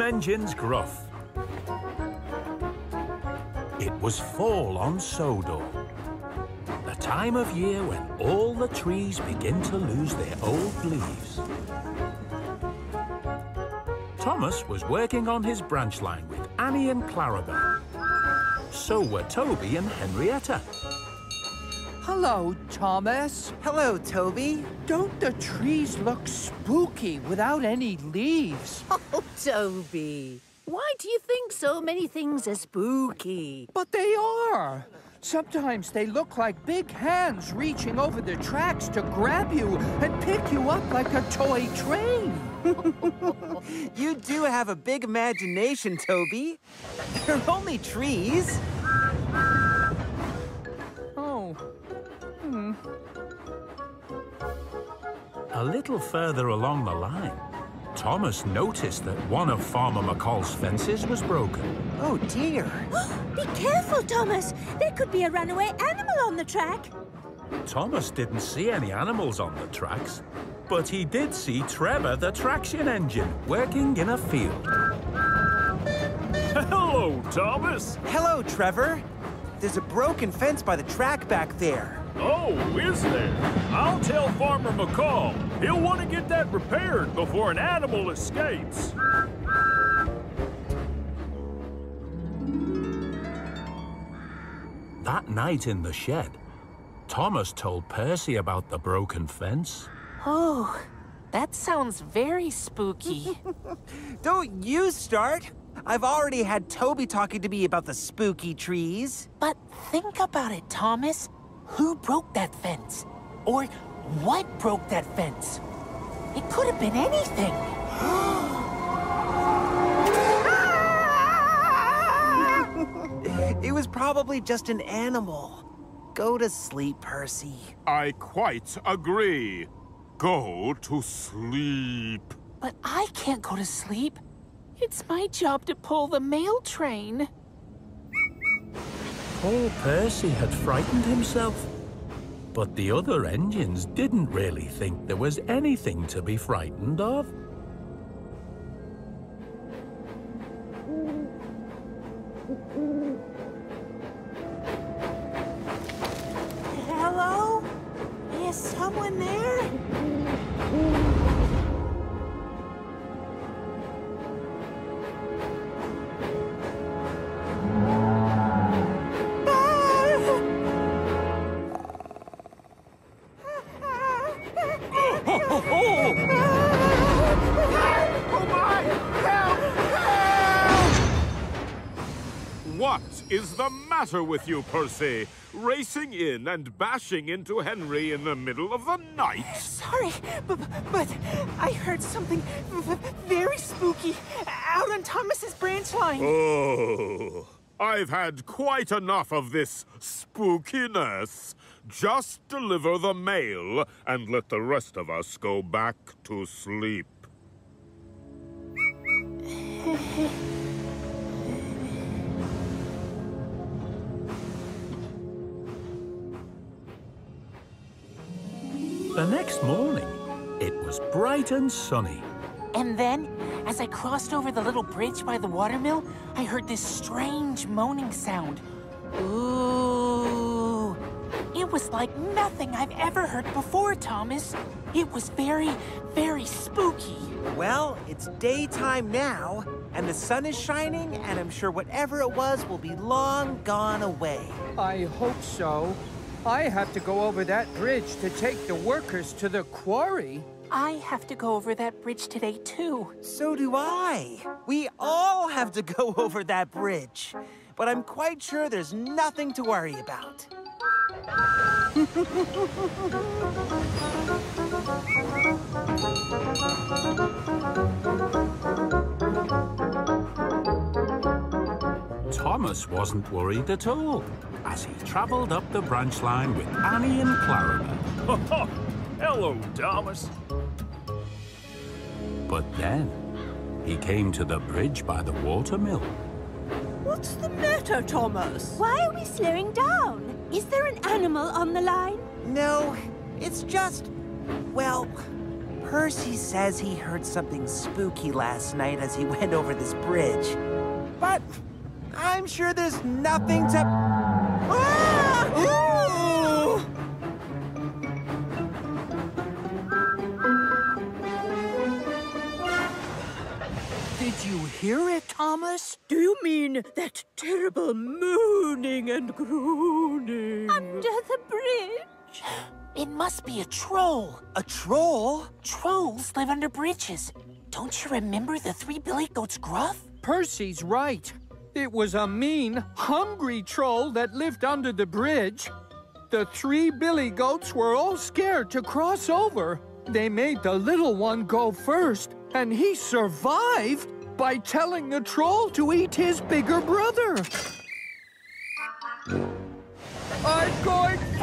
engine's Gruff. It was fall on Sodor, the time of year when all the trees begin to lose their old leaves. Thomas was working on his branch line with Annie and Clarabel. So were Toby and Henrietta. Hello, Thomas. Hello, Toby. Don't the trees look spooky without any leaves? Oh, Toby. Why do you think so many things are spooky? But they are. Sometimes they look like big hands reaching over the tracks to grab you and pick you up like a toy train. You do have a big imagination, Toby. They're only trees. Oh. A little further along the line, Thomas noticed that one of Farmer McCall's fences was broken. Oh, dear. Be careful, Thomas. There could be a runaway animal on the track. Thomas didn't see any animals on the tracks, but he did see Trevor, the traction engine, working in a field. Hello, Thomas. Hello, Trevor. There's a broken fence by the track back there. Oh, is there? I'll tell Farmer McCall. He'll want to get that repaired before an animal escapes. That night in the shed, Thomas told Percy about the broken fence. Oh, that sounds very spooky. Don't you start. I've already had Toby talking to me about the spooky trees. But think about it, Thomas. Who broke that fence? Or what broke that fence? It could have been anything. It was probably just an animal. Go to sleep, Percy. I quite agree. Go to sleep. But I can't go to sleep. It's my job to pull the mail train. Poor Percy had frightened himself. But the other engines didn't really think there was anything to be frightened of. Hello? Is someone there? What is the matter with you, Percy? Racing in and bashing into Henry in the middle of the night? Sorry, but I heard something very spooky out on Thomas's branch line. Oh, I've had quite enough of this spookiness. Just deliver the mail and let the rest of us go back to sleep. The next morning, it was bright and sunny. And then, as I crossed over the little bridge by the watermill, I heard this strange moaning sound. Ooh. It was like nothing I've ever heard before, Thomas. It was very, very spooky. Well, it's daytime now, and the sun is shining, and I'm sure whatever it was will be long gone away. I hope so. I have to go over that bridge to take the workers to the quarry. I have to go over that bridge today, too. So do I. We all have to go over that bridge. But I'm quite sure there's nothing to worry about. Thomas wasn't worried at all as he travelled up the branch line with Annie and Clarabel. Hello, Thomas. But then he came to the bridge by the watermill. What's the matter, Thomas? Why are we slowing down? Is there an animal on the line? No, it's just, well, Percy says he heard something spooky last night as he went over this bridge. But I'm sure there's nothing to... Ah! Ooh! Did you hear it, Thomas? Do you mean that terrible mooning and groaning? Under the bridge? It must be a troll. A troll? Trolls live under bridges. Don't you remember the 3 billy goats Gruff? Percy's right. It was a mean, hungry troll that lived under the bridge. The 3 billy goats were all scared to cross over. They made the little one go first, and he survived by telling the troll to eat his bigger brother. I'm going first!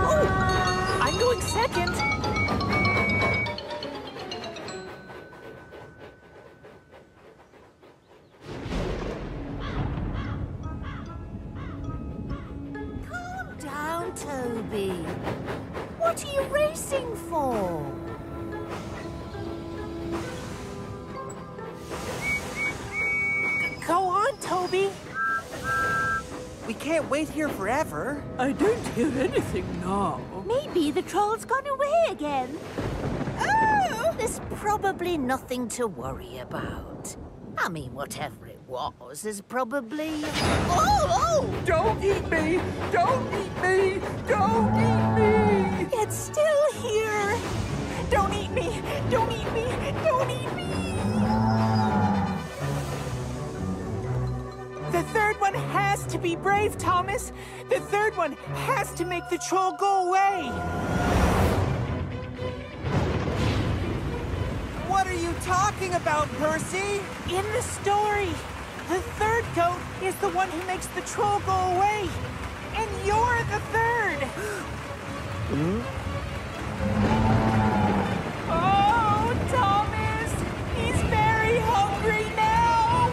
Oh, I'm going second. Calm down, Toby. What are you racing for? Go on, Toby. We can't wait here forever. I don't hear anything now. Maybe the troll's gone away again. Oh! There's probably nothing to worry about. I mean, whatever it was is probably... Oh! Don't eat me! Don't eat me! Don't eat me! It's still here. Don't eat me. Don't eat me. Don't eat me. The third one has to be brave, Thomas. The third one has to make the troll go away. What are you talking about, Percy? In the story, the third goat is the one who makes the troll go away. And you're the third. Oh, Thomas, he's very hungry now.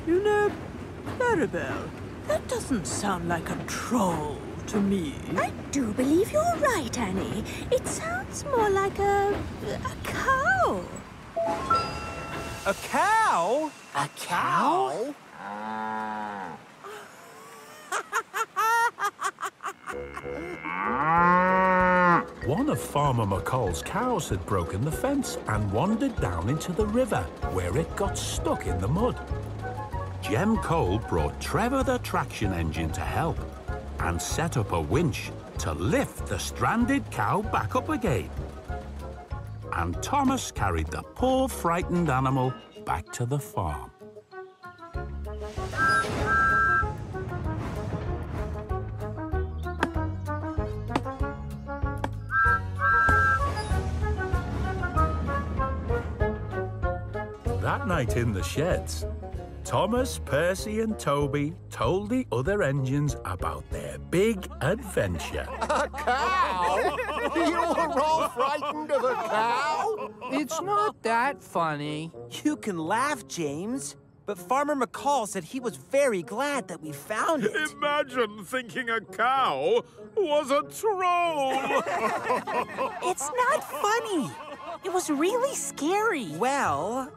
You know, Clarabelle, that doesn't sound like a troll to me. I do believe you're right, Annie. It sounds more like a cow. A cow? A cow? One of Farmer McCall's cows had broken the fence and wandered down into the river, where it got stuck in the mud. Jem Cole brought Trevor the traction engine to help and set up a winch to lift the stranded cow back up again. And Thomas carried the poor frightened animal back to the farm. That night in the sheds, Thomas, Percy and Toby told the other engines about their big adventure. A cow? You were all frightened of a cow? It's not that funny. You can laugh, James. But Farmer McCall said he was very glad that we found it. Imagine thinking a cow was a troll! It's not funny. It was really scary. Well,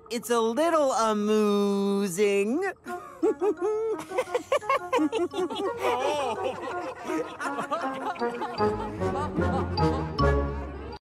it's a little amusing.